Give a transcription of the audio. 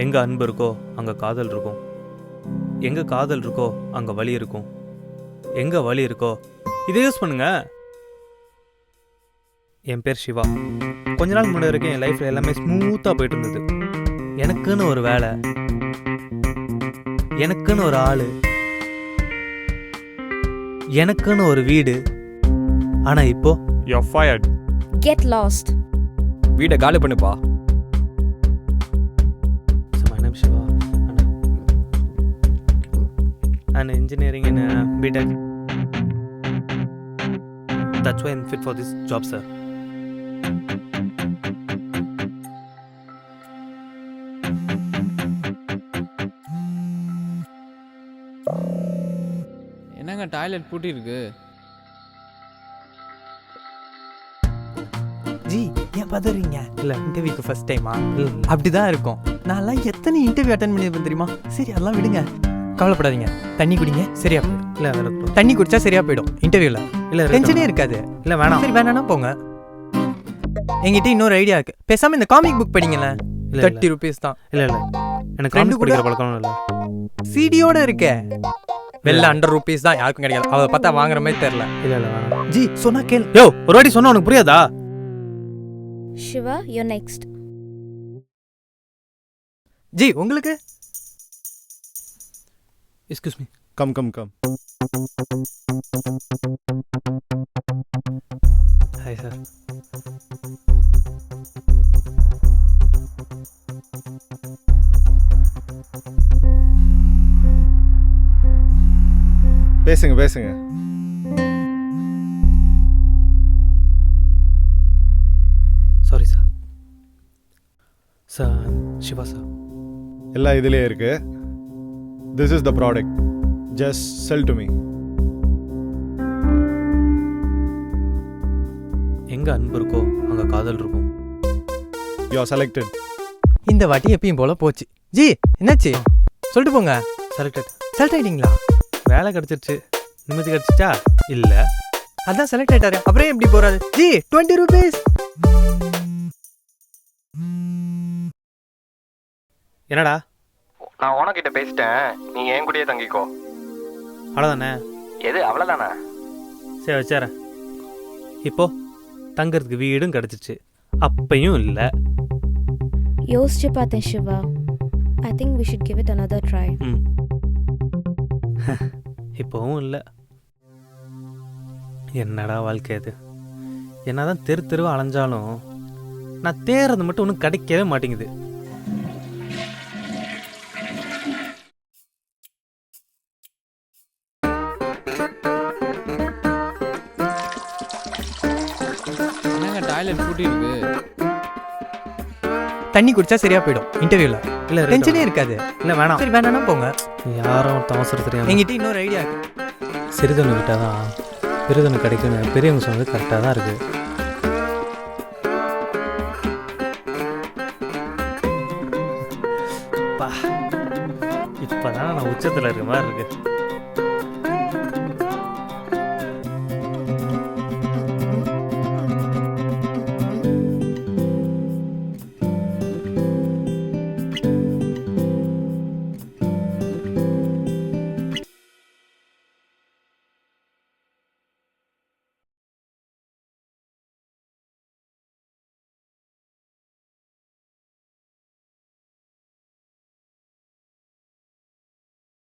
எங்கே அன்பு இருக்கோ அங்கே காதல் இருக்கும், எங்கே காதல் இருக்கோ அங்கே வலி இருக்கும், எங்கே வலி இருக்கோ இதை யூஸ் பண்ணுங்க. என் பேர் சிவா. கொஞ்ச நாள் முன்னாடி வரைக்கும் என் லைஃப்பில் எல்லாமே ஸ்மூத்தாக போயிட்டு இருந்தது. எனக்குன்னு ஒரு வேலை, எனக்குன்னு ஒரு ஆள், எனக்குன்னு ஒரு வீடு. ஆனால் இப்போ You're fired. Get lost. வீடை காலி பண்ணுப்பா. So my name is Shiva. I'm engineering in BTech. That's why I'm fit for this job, sir. என்னங்க டாய்லெட் பூட்டி இருக்கு? ஜி ஏன் பதறீங்க? இல்லை இன்டர்வியூக்கு ஃபர்ஸ்ட் டைமா? இல்லை அப்படிதான் இருக்கும். நான்லாம் எத்தனை இன்டர்வியூ அட்டன் பண்ணியிருப்பேன் தெரியுமா? சரி அதெல்லாம் விடுங்க, கவலைப்படாதீங்க. தண்ணி குடிங்க, சரியா போயிடும். இல்லை இருக்கட்டும். தண்ணி குடிச்சா சரியா போயிடும் இன்டர்வியூல. இல்லை டென்ஷனே இருக்காது. இல்லை வேணாம். சரி வேணாம்னா போங்க. என்கிட்ட இன்னொரு ஐடியா இருக்கு. பேசாம இந்த காமிக் புக் படிங்களேன். இல்லை 30 ரூபீஸ் தான். இல்லை இல்லை எனக்கு ரெண்டு காமிக் படிக்கிற பழக்கம் இல்லை. சிடியோட இருக்கே. வெளில 100 ரூபீஸ் தான், யாருக்கும் கிடைக்காது. அவ பார்த்தா வாங்குற மாதிரி தெரியல. இல்லை இல்லை வேணாம். ஜி சொன்னா கேள். யோ ஒரு வாட்டி சொன்னா உனக்கு புரியாதா? Shiva, you're next. ஜி உங்களுக்கு excuse me. Come. Hi sir. பேசுங்க. Sorry sir. Sir Shiva sir. எல்லாம் இதுலயே இருக்கு. This is the product. Just sell to me. எங்கே அன்பு இருக்கோ அங்கே காதல் இருக்கும். You are selected. இந்த வாட்டி எப்பயும் போல போச்சு. ஜி என்னாச்சு சொல்லிட்டு போங்க. செலக்டட். செலக்ட் ஆயிட்டீங்களா? வேலை கிடச்சிருச்சு. நிம்மதி கிடச்சிச்சா? இல்லை. அதான் செலக்ட் ஆயிட்டாரு, அப்புறம் எப்படி போறாரு? G 20 rupees. என்னடா? நான் உனக்கிட்ட பேசிட்டேன், நீ என் கூடயே தங்கிக்கோ. அவ்வளோதானே? எது அவ்வளோதானே? சரி வச்சாரன். இப்போ தங்கறதுக்கு வீடும் கிடச்சிச்சு. அப்பையும் இல்லை. யோசிச்சு பார்த்தேன் Siva. I think we should give it another try. இப்போவும் இல்லை. என்னடா வாழ்க்கை அது? என்னதான் தெருவா அலைஞ்சாலும் நான் தேர்றது மட்டும் ஒன்றும் கிடைக்கவே மாட்டேங்குது. என்னங்க டாய்லெட் பூட்டி இருக்கு? தண்ணி குடிச்சா சரியா போயிடும் இன்டர்வியூல. இல்லை டென்ஷனே இருக்காது. இல்லை வேணாம். சரி வேணாம்னா போங்க. யாரும் அவசரம் தெரியாம என்கிட்ட இன்னொரு ஐடியா இருக்கு. சிறிதனு விட்டால் தான் பெரிதனு கிடைக்குன்னு பெரியவங்க சொன்னது கரெக்டாக தான் இருக்குது. இப்போ தான் நான் உச்சத்தில் இருக்க மாதிரி இருக்கு.